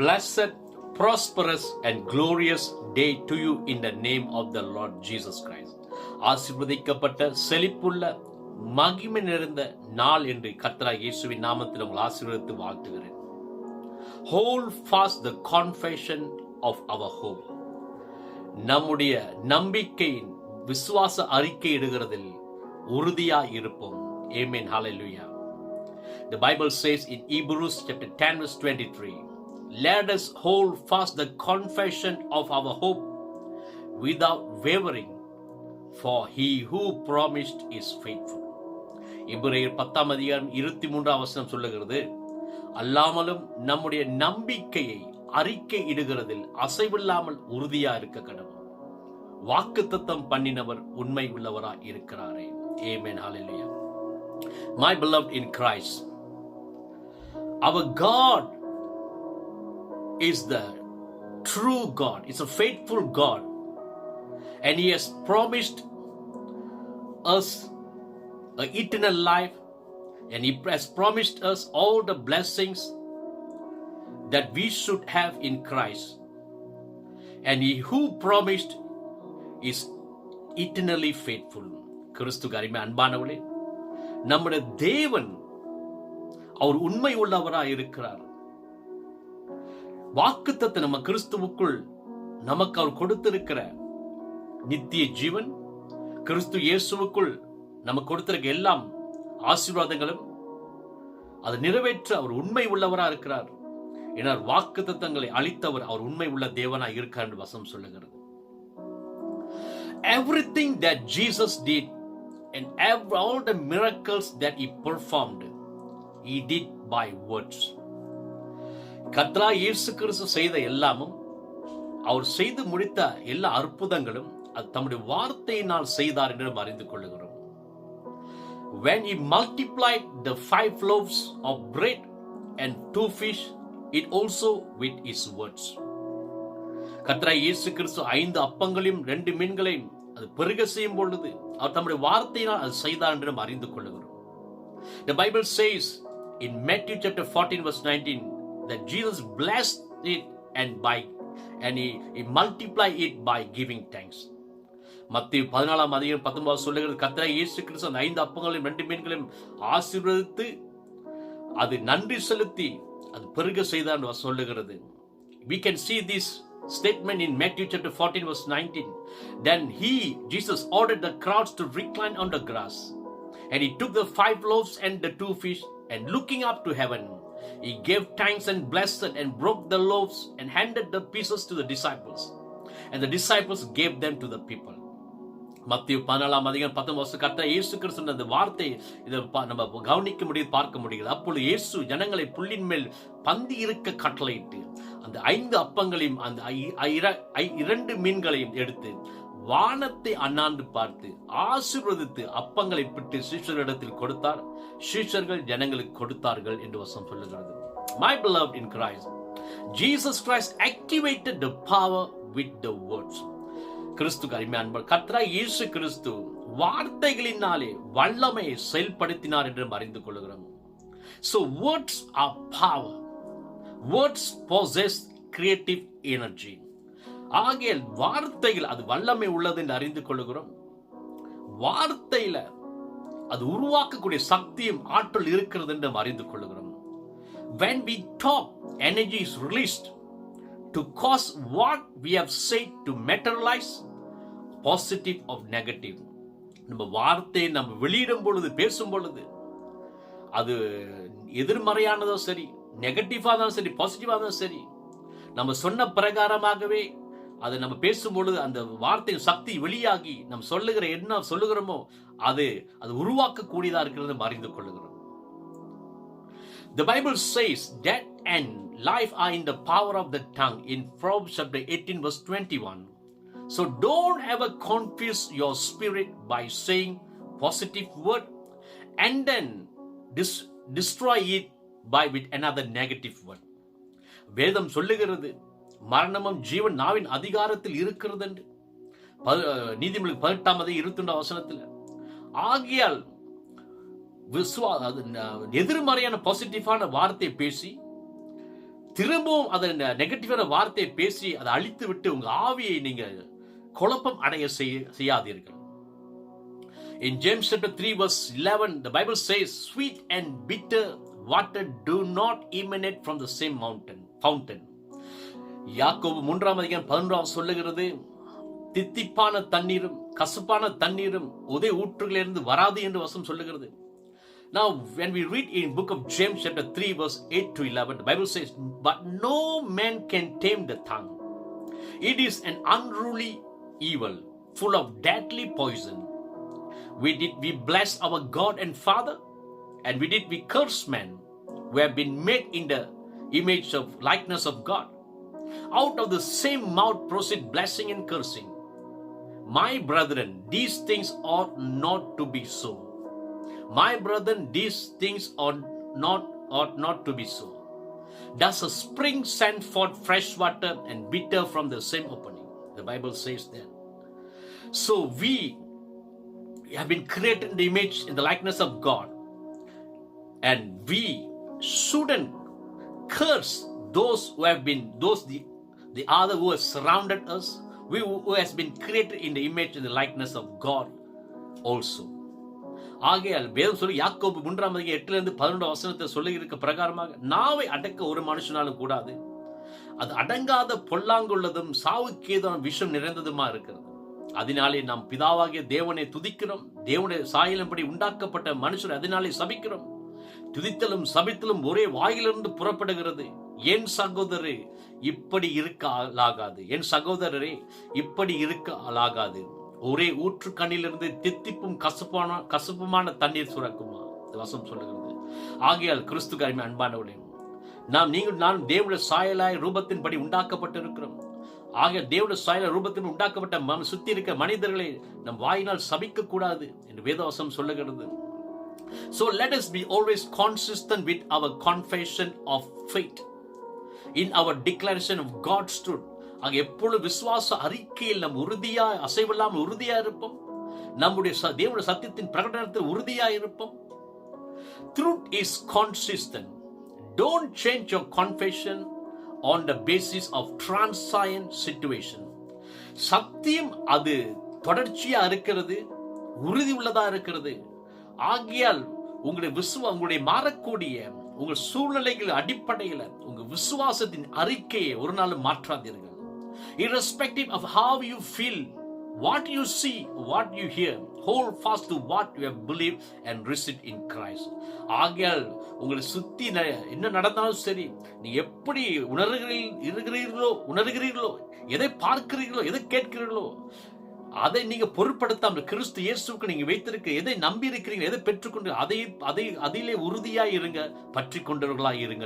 blessed, prosperous and glorious day to you in the name of the Lord Jesus Christ. ஆசீர்வதிக்கப்பட்ட செழிப்புள்ள மகிமை நிறைந்த நாள் என்று கர்த்தராகிய இயேசுவின் நாமத்தில் உங்களை ஆசீர்வதித்து வாழ்த்துகிறேன். Hold fast the confession of our hope. நம்முடைய நம்பிக்கையின் விசுவாச அறிக்கை இடுகிறதில் உறுதியாய் இருப்போம். Amen. Hallelujah. The Bible says in Hebrews chapter 10 verse 23, let us hold fast the confession of our hope without wavering, for he who promised is faithful. எபிரேயர் 10 அதிகாரம் 23 வசனம் சொல்லுகிறது, அல்லாமலும் நம்முடைய நம்பிக்கையை அறிக்கை இடுகிறதில் அசைவில்லாமல் உறுதியா இருக்க கடவுள். வாக்குத்தத்தம் பண்ணினவர் உண்மை உள்ளவராய் இருக்கிறாரே. Amen. Hallelujah. My beloved in Christ, our God is the true God. It's a faithful God. And He has promised us an eternal life. And He has promised us all the blessings that we should have in Christ. And He who promised is eternally faithful. கிறிஸ்துவுக்கு அருமை அன்பானவர்களே, நம்முடைய தேவன் அவர் உண்மை உள்ளவராய் இருக்கிறார். வாக்குத்தத்தை நம்ம கிறிஸ்துவுக்குள் நமக்கு அவர் கொடுத்திருக்கிற நித்திய ஜீவன், கிறிஸ்து இயேசுவுக்குள் நமக்கு கொடுத்திருக்க எல்லாம் ஆசீர்வாதங்களும் அதை நிறைவேற்ற அவர் உண்மை உள்ளவராக இருக்கிறார். ஏன்னா வாக்குத்தத்தங்களை அளித்தவர் அவர் உண்மை உள்ள தேவனாய் இருக்கிறார் என்று வசனம் சொல்லுகிறது. Everything that Jesus did and all the miracles that He performed, He did by words. கர்த்தராகிய இயேசு கிறிஸ்து செய்த எல்லாமும், அவர் செய்து முடித்த எல்லா அற்புதங்களும் அது தம்முடைய வார்த்தையினால் செய்தார் என்று அறிந்து கொள்ளுகிறோம். When He multiplied the 5 loaves of bread and 2 fish, it also with His words. கர்த்தராகிய இயேசு கிறிஸ்து 5 அப்பங்களையும் 2 மீன்களையும் அது பெருக செய்யும் பொழுது அவர் தம்முடைய வார்த்தையினால் அது செய்தார் என்று அறிந்து கொள்ளுகிறோம். The Bible says in Matthew chapter 14 verse 19 that Jesus blessed it and he multiplied it by giving thanks. மத்தேயு 14 அதிகாரம் 19 சொல்லுகிறது, கர்த்தராகிய இயேசு கிறிஸ்து அந்த 5 அப்பங்களையும் 2 மீன்களையும் ஆசீர்வதித்து அது நன்றி செலுத்தி அது பெருக செய்தார் என்று சொல்லுகிறது. We can see this statement in Matthew chapter 14 verse 19. Then Jesus ordered the crowds to recline on the grass, and He took the 5 loaves and the 2 fish, and looking up to heaven, He gave thanks and blessed and broke the loaves and handed the pieces to the disciples, and the disciples gave them to the people. மத்தேயு 14 அதிகாரம் 19 கர்த்தர் இயேசு கிறிஸ்து அந்த வார்த்தை இதை நம்ம கவனிக்க முடியுது, பார்க்க முடியுது. அப்பொழுது இயேசு ஜனங்களை புல்லின் மேல் பந்தி இருக்க கட்டளையிட்டு அந்த 5 அப்பங்களையும் அந்த 2 மீன்களையும் எடுத்து வானத்தை அண்ணாந்து பார்த்து ஆசீர்வதித்து அப்பங்களை பிட்டு சீஷர்களிடத்தில் கொடுத்தார். சீஷர்கள் ஜனங்களுக்கு கொடுத்தார்கள் என்று வசனம் சொல்லுகிறது. My beloved in Christ, Jesus Christ activated the power with the words. கிறிஸ்துவுக்கு அருமை அன்பர் கர்த்தராகிய இயேசு கிறிஸ்து வார்த்தைகளினாலே வல்லமையை செயல்படுத்தினார் என்று அறிந்து கொள்கிறோம். So words are power. Words possess creative energy. ஆகையால் வார்த்தைகள் அது வல்லமை உள்ளது என்று அறிந்து கொள்கிறோம். வார்த்தையில அது உருவாக்கக்கூடிய சக்தியும் ஆற்றல் இருக்கிறது என்று அறிந்து கொள்கிறோம். When we talk, energy is released to cause what we have said to materialize, positive or negative. நம்ம வார்த்தையை நம்ம வெளியிடும் பொழுது, பேசும் பொழுது, அது எதிர்மறையானதோ சரி, நெகட்டிவா தான் சரி, பாசிட்டிவா தான் சரி, நம்ம சொன்ன பிரகாரமாகவே அதை நம்ம பேசும் பொழுது அந்த வார்த்தையின் சக்தி வெளியாகி நம்ம சொல்லுகிற என்ன சொல்லுகிறோமோ அது உருவாக்கக்கூடியதா இருக்கிறது அறிந்து கொள்ளுகிறோம். The Bible says death and life are in the power of the tongue in Proverbs chapter 18 verse 21. So don't ever confuse your spirit by saying positive word and then destroy it with another negative word. வேதம் சொல்லுகிறது மரணமும் ஜீவன் நாவின் அதிகாரத்தில் இருக்கிறது என்று. நீதிமொழி 18 21 வசனத்தில். ஆகையால் எதிர்மறையான பாசிட்டிவான வார்த்தை பேசி திரும்பவும் அதை நெகட்டிவான வார்த்தையை பேசி அதை அழித்து விட்டு உங்க ஆவியை நீங்க குழப்பம் அடைய செய்யாதீர்கள். In James chapter 3 verse 11, the Bible says, sweet and bitter water do not emanate from the same fountain. யாக்கோபு 3:11 சொல்லுகிறது, தித்திப்பான தண்ணீரும் கசப்பான தண்ணீரும் ஒரே ஊற்றுகளிலிருந்து வராது என்று வசனம் சொல்லுகிறது. Now when we read in book of James chapter 3 verse 8 to 11, the Bible says, but no man can tame the tongue. It is an unruly evil, full of deadly poison. We bless our God and Father, and we curse men who have been made in the image of likeness of God. Out of the same mouth proceed blessing and cursing. My brethren, these things ought not to be so. My brethren, these things ought not to be so. Does a spring send forth fresh water and bitter from the same opening? The Bible says that. So we have been created in the image, in the likeness of God, and we shouldn't curse those who have been, the other who have surrounded us, who has been created in the image and the likeness of God also. ஆகையால் வேதம் சொல்லி யாக்கோபு 3:8-11 சொல்லி இருக்க பிரகாரமாக நாவை அடக்க ஒரு மனுஷனாலும் கூடாது. அது அடங்காத பொல்லாங்குள்ளதும் சாவுக்கேதான விஷம் நிறைந்ததுமா இருக்கிறது. அதனாலே நாம் பிதாவாகிய தேவனை துதிக்கிறோம். தேவனுடைய சாயலின்படி உண்டாக்கப்பட்ட மனுஷர் அதனாலே சபிக்கிறோம். துதித்தலும் சபித்தலும் ஒரே வாயிலிருந்து புறப்படுகிறது. என் சகோதரரே இப்படி இருக்க ஆளாகாது. என் சகோதரரே இப்படி இருக்க ஆளாகாது. ஒரே ஊற்று கண்ணிலிருந்து தித்திப்பும் கசப்புமான தண்ணீர் சுரக்குமா? வசனம் சொல்லுகிறது. ஆகையால் கிறிஸ்து அன்பானவர்களே, நான் தேவனுடைய சாயலாய் ரூபத்தின்படி உண்டாக்கப்பட்டிருக்கிறோம். ஆகிய தேவனுடைய சாயல ரூபத்தின் உண்டாக்கப்பட்ட சுத்தி இருக்க மனிதர்களை நம் வாயினால் சபிக்க கூடாது என்று வேதவசனம் சொல்லுகிறது. So let us be always consistent with our confession of faith, in our declaration of God's truth. ஆக எப்பொழுது விசுவாச அறிக்கையில் நம் உறுதியா அசைவில்லாமல் உறுதியா இருப்போம். நம்முடைய தேவனுடைய சத்தியத்தின் பிரகடனத்தில் உறுதியா இருப்போம். Truth is consistent. Don't change your confession on the basis of transient situation. சத்தியம் அது தொடர்ச்சியா இருக்கிறது, உறுதி உள்ளதா இருக்கிறது. ஆகையால் உங்களுடைய மாறக்கூடிய உங்கள் சூழ்நிலைகள் அடிப்படையில் உங்க விசுவாசத்தின் அறிக்கையை ஒரு நாள் மாற்றாதீர்கள். Irrespective of how you feel, what you see, what you hear, hold fast to what you have believed and received in Christ. ஆகையால் உங்களை சுத்தி என்ன நடந்தாலும் சரி, நீ எப்படி உணர்கிறீர்களோ, எதை பார்க்கிறீர்களோ, எதை கேட்கிறீர்களோ, அதை நீங்க பொருட்படுத்தாமல் கிறிஸ்து இயேசுவுக்கு நீங்க வைத்திருக்க எதை நம்பி இருக்கிறீங்க, எதை பெற்றுக்கொண்டு அதிலே உறுதியாய் இருங்க, பற்றி கொண்டவர்களாய் இருங்க.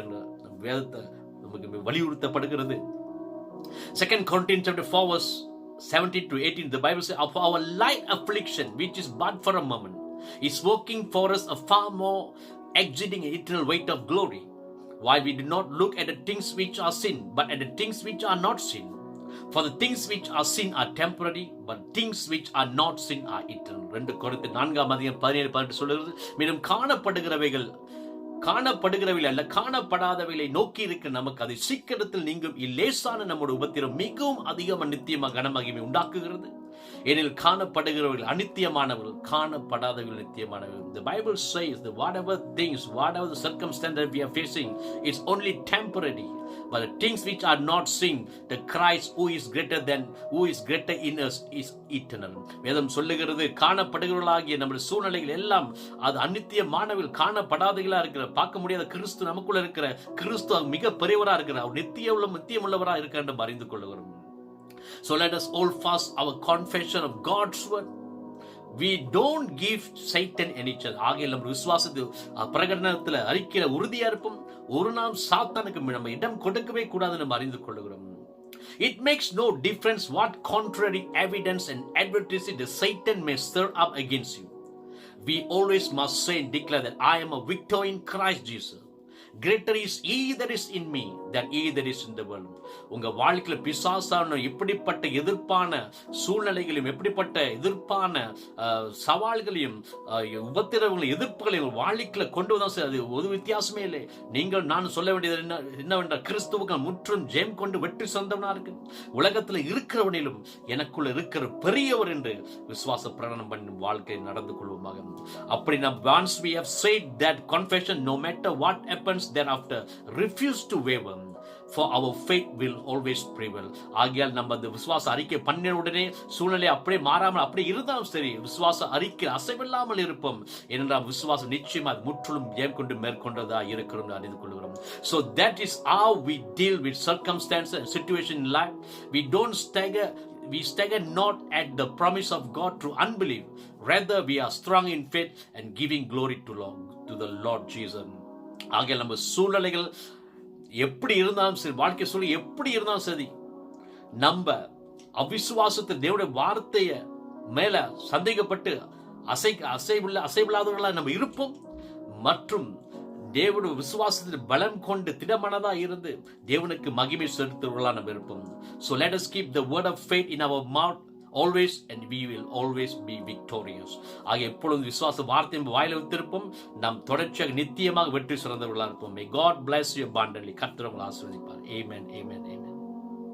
வேதத்தை நமக்கு வலியுறுத்தப்படுகிறது. 2 Corinthians chapter 4 verse 17-18, the Bible says, of our light affliction, which is but for a moment, is working for us a far more exceeding eternal weight of glory, while we do not look at the things which are seen, but at the things which are not seen. For the things which are seen are temporary, but things which are not seen are eternal. 2 Corinthians 4:17-18 சொல்லுகிறது, மேலும் காணப்படுகிறவைகள் அல்ல, காணப்படாதவைகளை நோக்கி இருக்க நமக்கு அதை சீக்கிரத்தில் நீங்கும் இல்லேசான நம்முடைய உபத்திரம் மிகவும் அதிகமாக நித்தியமாக கனமகிமை உண்டாக்குகிறது. ஏனில் காணப்படுகிறவர்கள் அநித்தியமானவர்கள், காணப்படாதவர்கள் நித்தியமானவர்கள். The Bible says that whatever the circumstances that we are facing, it's only temporary. But the things which are not seen, the Christ who is greater in us is eternal. வேதம் சொல்லுகிறது, காணப்படுகிறவர்களாகிய நம்முடைய சூழ்நிலைகள் எல்லாம் அது அநித்தியமானவர்கள், காணப்படாதவர்களா இருக்கிற, பார்க்க முடியாத கிறிஸ்து நமக்குள்ள இருக்கிற கிறிஸ்து மிக பெரியவரா இருக்கிற, அவர் நித்தியமுள்ளவரா இருக்கிற என்று அறிந்து கொள்ளுகிறோம். So let us hold fast our confession of God's word. We don't give Satan any chance. ஆகையால் நம்ம விசுவாசத்து பிரகடனத்தில் அறிக்கையில உறுதியா இருப்போம். ஒரு நாள் சாத்தானுக்கு நம்ம இடம் கொடுக்கவே கூடாது நம்ம அறிந்து கொள்கிறோம். It makes no difference what contrary evidence and advertising the Satan may stir up against you. We always must say and declare that I am a victor in Christ Jesus. greater is he that is in me than he that is in the world. உங்க வாழ்க்கையில பிசாசான இப்படிப்பட்ட எதிர்ப்பான சூழ்நிலைகளையும் எப்படிப்பட்ட எதிர்ப்பான சவால்களையும் உபத்திரவங்களையும் எதிர்ப்புகளையும் வாழ்க்கையில கொண்டு வந்தா அது ஒரு வித்தியாசமே இல்லை. நீங்கள் நான் சொல்ல வேண்டியது என்னவென்றால் கிறிஸ்துவுக்கு முற்றும் ஜெயம் கொண்டு வெற்றி சொந்தவனா இருக்கு. உலகத்தில் இருக்கிறவனிலும் எனக்குள்ள இருக்கிற பெரியவர் என்று விசுவாச பிரகடனம் பண்ணி வாழ்க்கை நடந்து கொள்வோமாக. அப்படி நாம் once we have said that confession, no matter what happens thereafter, refuse to waver, for our faith will always prevail. ஆகையால் நம்ம அந்த விசுவாச அறிக்கை பண்ணின உடனே சூழ்நிலை அப்படியே மாறாமல் அப்படியே இருந்தாலும் சரி, விசுவாச அறிக்கை அசைவில்லாமல் இருப்போம். ஏனென்றால் விசுவாசம் நிச்சயமா முற்றிலும் ஜெயம் கொண்டு மேற்கொண்டதா இருக்கிறோம் அறிந்து கொள்கிறோம். So that is how we deal with circumstances and situation in life. We stagger not at the promise of God through unbelief. Rather, we are strong in faith and giving glory to the Lord Jesus. ஆகையால் நம்ம சூழ்நிலைகள் எப்படி இருந்தாலும் சரி, வாழ்க்கை சூழ்நிலை எப்படி இருந்தாலும் சரி, நம்ம அவிசுவாசத்தை தேவனுடைய வார்த்தைய மேல சந்தேகப்பட்டு அசைவில்லாதவர்களா நம்ம இருப்போம். மற்றும் தேவனுடைய விசுவாசத்தில் பலம் கொண்டு திடமனதா இருந்து தேவனுக்கு மகிமை செலுத்துவர்களா நம்ம இருப்போம். So let us keep the word of faith in our mouth always and we will always be victorious. ஆக எப்பொழுதும் விசுவாச வார்த்தை வாயில வைத்திருப்போம். நாம் தொடர்ச்சியாக நித்தியமாக வெற்றி சிறந்தவர்களா இருப்போம். May God bless you abundantly. கர்த்தர் உங்களை ஆசீர்வதிப்பார். Amen. Amen.